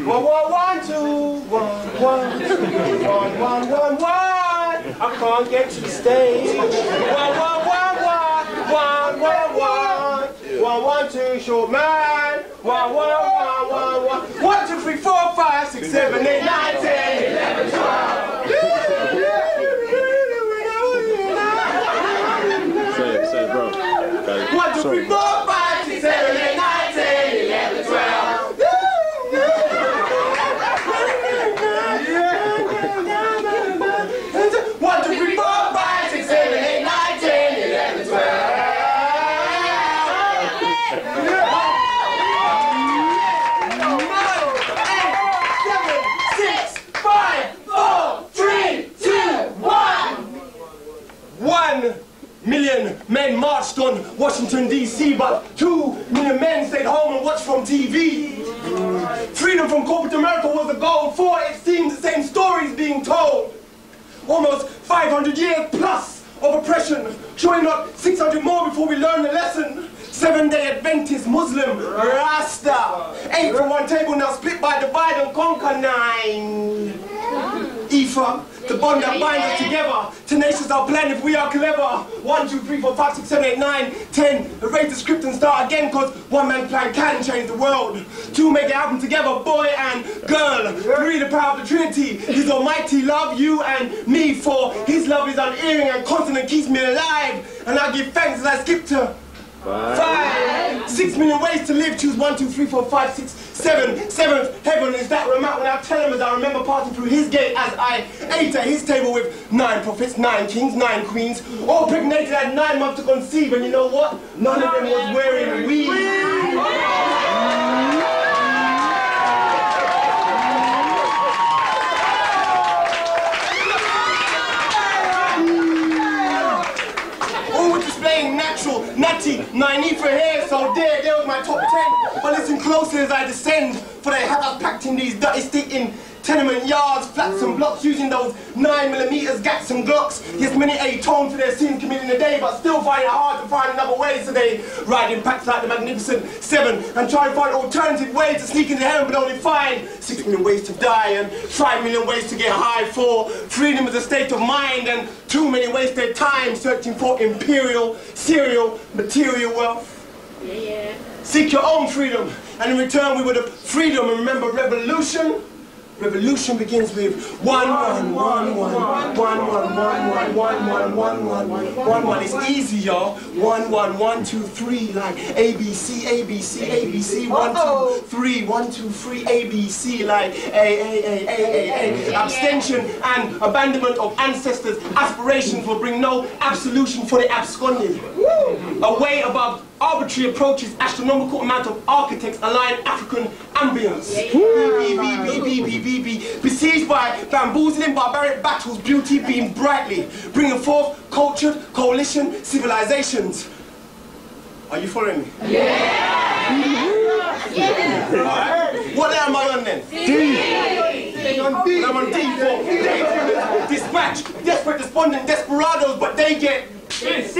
1, 2, 1, 1, 1, 1, 1. I can't get to the stage. 1, 1, 1, 1, 1, 1, 2, short man. 1, 1, 1, 1, 1. 1, 2, 3, 4, 5, 6, 7, 8, 9, 10, 11, 12. Say it, bro. 1, 2, 3, 4, 5, 6, 7, 8, 9, 10, 11, 12. 1, 2, 3, 4, 5, 6, 7, 8, 9, 10, 11, 12. 1 million men marched on Washington, D.C., but 2 million men stayed home and watched from TV. Freedom from corporate America was the goal, for it seemed the same stories being told. Almost 500 years plus of oppression, showing not 600 more before we learn the lesson. 7-day Adventist, Muslim, Rasta. 8 from one table, now split by divide and conquer. 9. Ifa, the bond that binds us together. Tenacious our plan if we are clever. 1, 2, 3, 4, 5, 6, 7, 8, 9, 10. Erase the script and start again, cause one man's plan can change the world. 2 make it happen together, boy and girl. 3 the power of the Trinity. His almighty love, you and me, for his love is unerring and constant and keeps me alive. And I give thanks as I skip to 5. 6 million ways to live. Choose 1, 2, 3, 4, 5, 6, 7. 7th heaven is that remote when I tell him as I remember passing through his gate as I ate at his table with 9 prophets, 9 kings, 9 queens, all pregnated at 9 months to conceive. And you know what? None of them was wearing weed. Natural, natty, naive for hair, so there was my top 10. But listen closely as I descend, for they have us packed in these dirty stinking tenement yards, flats and blocks, using those 9mm gaps and glocks. Yes, many atone for their sins committed in a day, but still find it hard to find another way, so they ride in packs like the Magnificent 7 and try to find alternative ways to sneak into heaven, but only find 6 million ways to die and 5 million ways to get high. For freedom is a state of mind, and too many wasted time searching for imperial, serial, material wealth. Yeah. Seek your own freedom, and in return we would have freedom. And remember, revolution. Revolution begins with 1, 1, 1, 1, 1, 1, 1, 1, 1, 1, 1, 1. It's easy, y'all. 1, 1, 1, 2, 3, like ABC, ABC, ABC. 1, 2, 3, 1, 2, 3, ABC, like A. Abstention and abandonment of ancestors' aspirations will bring no absolution for the absconded. Away above arbitrary approaches, astronomical amount of architects align African ambience. Besieged by bamboozling barbaric battles, beauty beamed brightly, bringing forth cultured coalition civilizations. Are you following me? Yeah! Yeah. What am I on then? D. On D. I'm on D for dispatch, desperate, despondent, desperados, but they get this.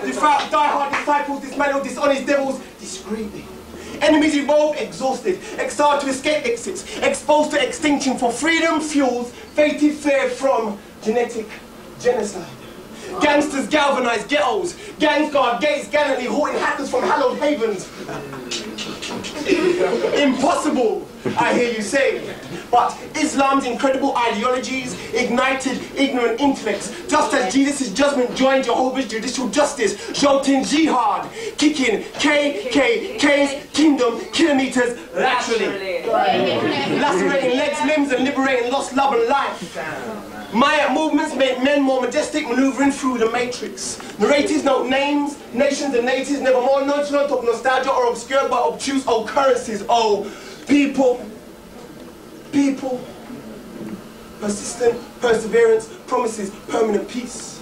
Devout, die-hard disciples, dismantle dishonest devils discreetly. Enemies evolve, exhausted, exiled to escape exits, exposed to extinction for freedom fuels, fated fear from genetic genocide. Gangsters galvanize ghettos, gangs guard gates gallantly, haunting hackers from hallowed havens. Impossible, I hear you say. But Islam's incredible ideologies ignited ignorant intellects, just as Jesus' judgment joined Jehovah's judicial justice, jolting jihad, kicking KKK's kingdom kilometers laterally. Lacerating legs, limbs, and liberating lost love and life. Maya movements make men more majestic, maneuvering through the matrix. Narratives note names, nations and natives, never more nonchalant of nostalgia or obscure but obtuse occurrences. Oh, people, persistent perseverance promises permanent peace.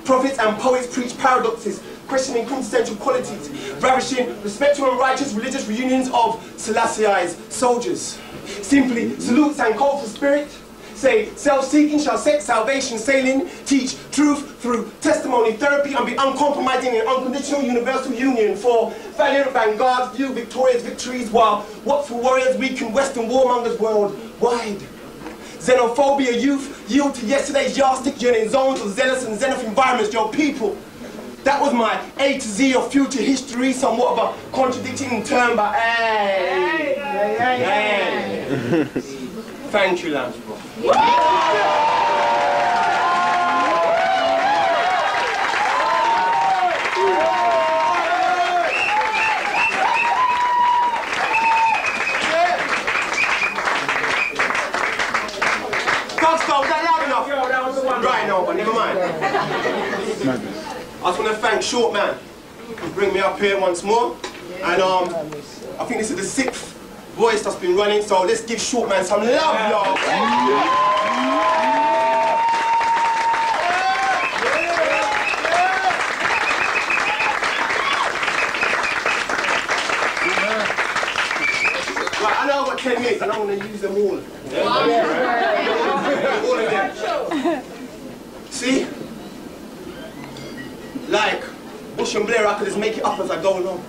Prophets and poets preach paradoxes, questioning quintessential qualities, ravishing respectful and righteous religious reunions of Selassie's soldiers. Simply salutes and call for spirit, Say, self-seeking shall seek salvation, sailing, teach truth through testimony, therapy, and be uncompromising in unconditional universal union. For valiant vanguards view victorious victories, while watchful warriors weaken Western warmongers worldwide. Xenophobia youth yield to yesterday's yardstick, yearning zones of zealous and zenith environments, your people. That was my A to Z of future history, somewhat of a contradicting term, but hey. Thank you, Lance. Was that loud enough? Yo, that was the one. Right, no, but never mind. I just want to thank shortMAN for bringing me up here once more. And I think this is the 6th voice that's been running, so let's give shortMAN some love, y'all. Right, I know I've got 10 minutes and I'm going to use them all. All of them. See? Like Bush and Blair, I could just make it up as I go along.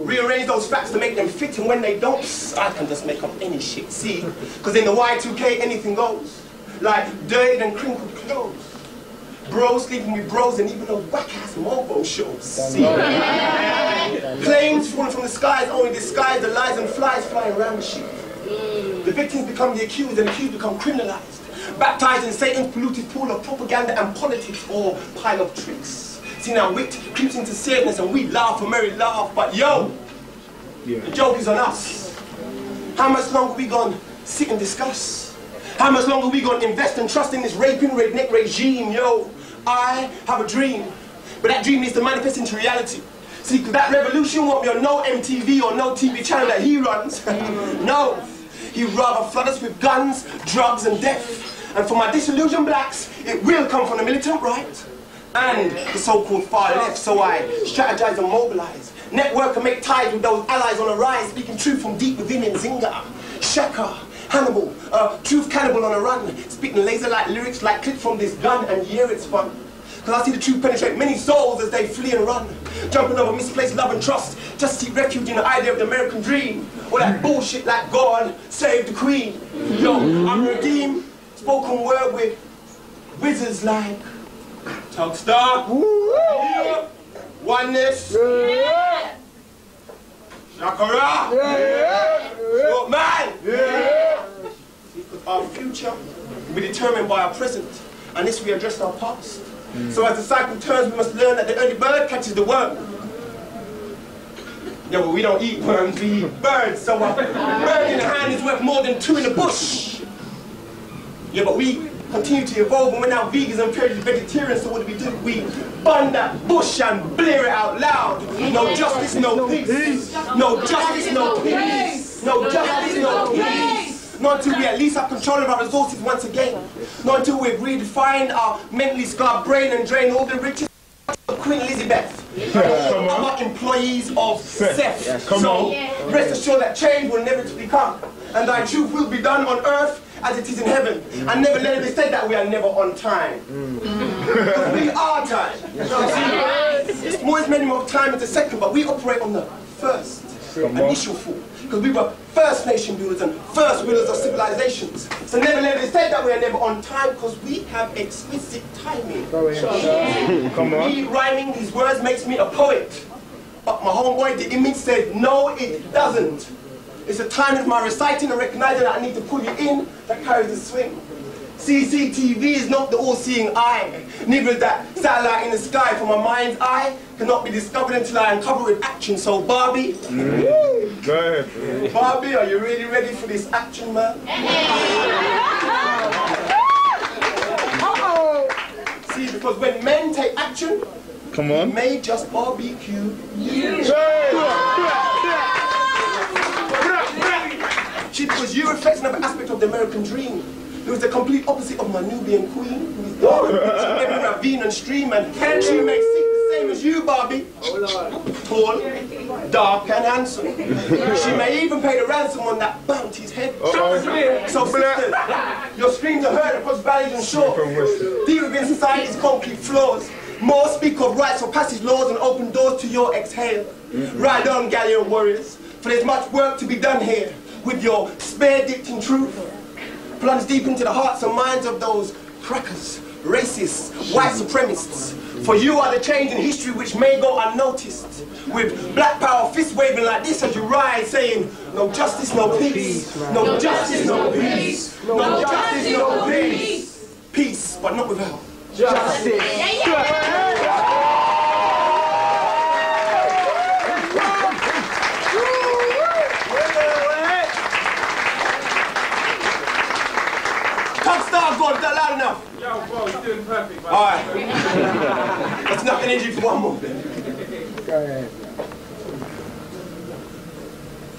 Rearrange those facts to make them fit, and when they don't, I can just make up any shit. See? Because in the Y2K, anything goes. Like dirty and crinkled clothes. Bros sleeping with bros, and even those whack-ass mofo shows. See? Planes falling from the skies only disguise the lies and flies flying around the ship. The victims become the accused, and the accused become criminalized. Baptized in Satan's polluted pool of propaganda and politics, or pile of tricks. See, now wit creeps into sadness and we laugh a merry laugh, but yo, the joke is on us. How much longer we gonna sit and discuss? How much longer we gonna invest and trust in this raping redneck regime? Yo, I have a dream, but that dream needs to manifest into reality. See, because that revolution won't be on no MTV or no TV channel that he runs. No, he'd rather flood us with guns, drugs and death. And for my disillusioned blacks, it will come from the militant right and the so-called far left. So I strategize and mobilize, network and make ties with those allies on the rise, speaking truth from deep within in Zinga, Shaka, Hannibal, truth cannibal on a run, speaking laser-like lyrics like clips from this gun, and yeah, it's fun. Because I see the truth penetrate many souls as they flee and run, jumping over misplaced love and trust, just to seek refuge in the idea of the American dream, or that bullshit like God save the Queen. Yo, I'm redeemed. Spoken word with wizards like Talkstar, yeah. Oneness, yeah. Shakara, yeah. shortMAN. Yeah. Because our future will be determined by our present, and this we address our past. So as the cycle turns, we must learn that the early bird catches the worm. Yeah, but we don't eat worms, we eat birds. So a bird in the hand is worth more than 2 in the bush. Yeah, but we continue to evolve, and we're now vegans and vegetarians, so what do? We burn that bush and blare it out loud. No justice, no peace. No justice, no peace. No justice, no peace. Not until we at least have control of our resources once again. Not until we've redefined our mentally scarred brain and drained all the riches of Queen Elizabeth. Our employees of Seth. So rest assured that change will inevitably come, and thy truth will be done on earth as it is in heaven. And never let it be said that we are never on time. Because we are time. It's more as many more time as a second, but we operate on the first initial form. Because we were first nation builders and first rulers of civilizations. So never let it be said that we are never on time, because we have exquisite timing. Come on. Me rhyming these words makes me a poet. But my homeboy, the image, said, no, it doesn't. It's the time of my reciting and recognizing that I need to pull you in that carries the swing. CCTV is not the all-seeing eye. Neither is that satellite in the sky, for my mind's eye cannot be discovered until I uncover with action. So Barbie, go ahead. Barbie, are you really ready for this action, man? See, because when men take action, come on, we may just barbecue you. See, because you reflect another aspect of the American dream. It was the complete opposite of my Nubian queen, who is dark, every ravine and stream, and she may seek the same as you, Barbie. Tall, dark and handsome. She may even pay the ransom on that bounty's head. So sisters, your screams are heard across valleys and shores. Deep within society's concrete floors. More speak of rights for passage laws and open doors to your exhale. Ride on, galleon warriors, for there's much work to be done here with your spare dipped in truth. Plunge deep into the hearts and minds of those crackers, racists, white supremacists. For you are the change in history which may go unnoticed. With black power fist waving like this as you rise, saying, no justice, no peace. No justice, no peace. No justice, no peace. Peace, but not without justice. Top star, God, is that loud enough? Yo, bro, you're doing perfect, man. Alright. That's enough energy for one more. Go ahead.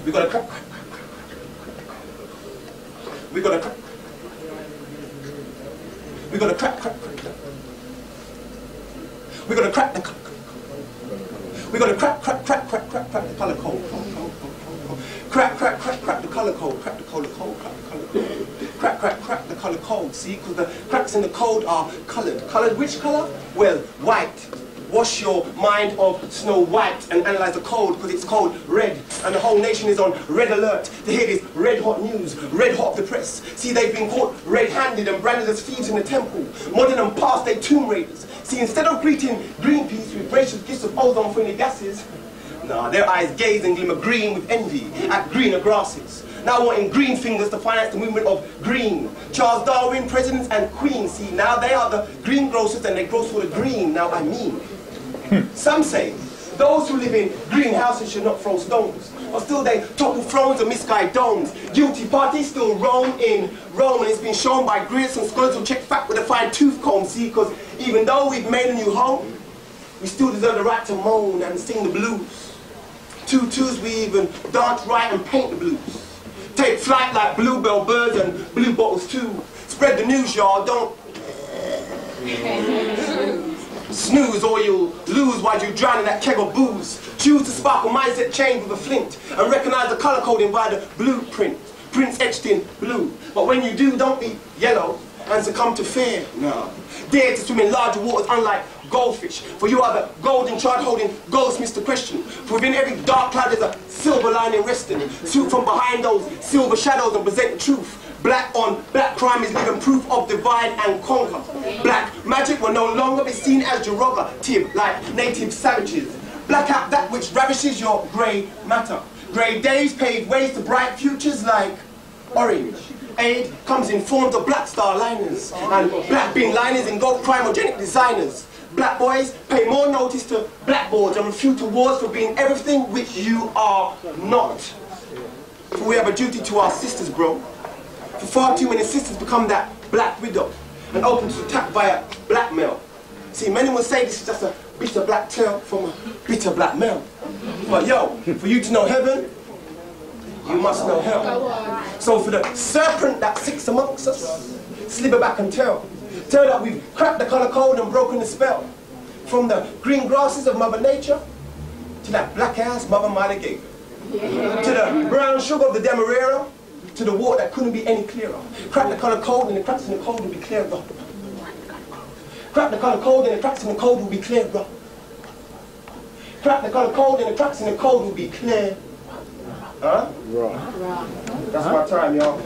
We gotta crack. We gotta crack. We gotta crack. We gotta crack the. We gotta crack the color code. Crack the color code. Crack the color code. Crack the color code. See, because the cracks in the code are colored. Colored which color? Well, white. Wash your mind of Snow White and analyze the code, because it's called red. And the whole nation is on red alert to hear this red hot news, red hot off the press. See, they've been caught red-handed and branded as thieves in the temple. Modern and past, they tomb raiders. See, instead of greeting Greenpeace with gracious gifts of ozone-friendly gases, nah, their eyes gaze and glimmer green with envy at greener grasses. Now wanting green fingers to finance the movement of green. Charles Darwin, presidents and queens. See, now they are the greengrocers and they grow for the green. Now I mean. Some say those who live in greenhouses should not throw stones, but still they topple thrones and misguide domes. Guilty parties still roam in Rome, and it's been shown by grids and scholars who check fact with a fine tooth comb. See, because even though we've made a new home, we still deserve the right to moan and sing the blues. Tutus, we even dance, write and paint the blues. Take flight like bluebell birds and blue bottles too. Spread the news, y'all, don't snooze or you'll lose while you drown in that keg of booze. Choose to spark a mindset change with a flint and recognize the color coding by the blueprint. Prints etched in blue. But when you do, don't be yellow and succumb to fear. No. Dare to swim in larger waters unlike goldfish. For you are the golden child holding goldsmiths to question. For within every dark cloud there's a silver lining resting. Swoop from behind those silver shadows and present the truth. Black on black crime is living proof of divide and conquer. Black magic will no longer be seen as derogative like native savages. Black out that which ravishes your grey matter. Grey days pave ways to bright futures like orange. Aid comes in forms of black star liners and black bin liners in gold crimogenic designers. Black boys pay more notice to blackboards and refute awards for being everything which you are not. For we have a duty to our sisters, bro. For far too many sisters become that black widow and open to attack via blackmail. See, many will say this is just a bitter black tale from a bitter black male. But yo, for you to know heaven, you must know hell. So for the serpent that sits amongst us, slither back and tell that we've cracked the color code and broken the spell. From the green grasses of Mother Nature to that black ass Mother Mother gave. To the brown sugar of the Demerara, to the water that couldn't be any clearer. Crack the color code and the cracks in the code will be clearer. Crack the color code and the cracks in the code will be clearer. Crack the color code and the cracks in the code will be clear. Huh? Right. That's my time, y'all.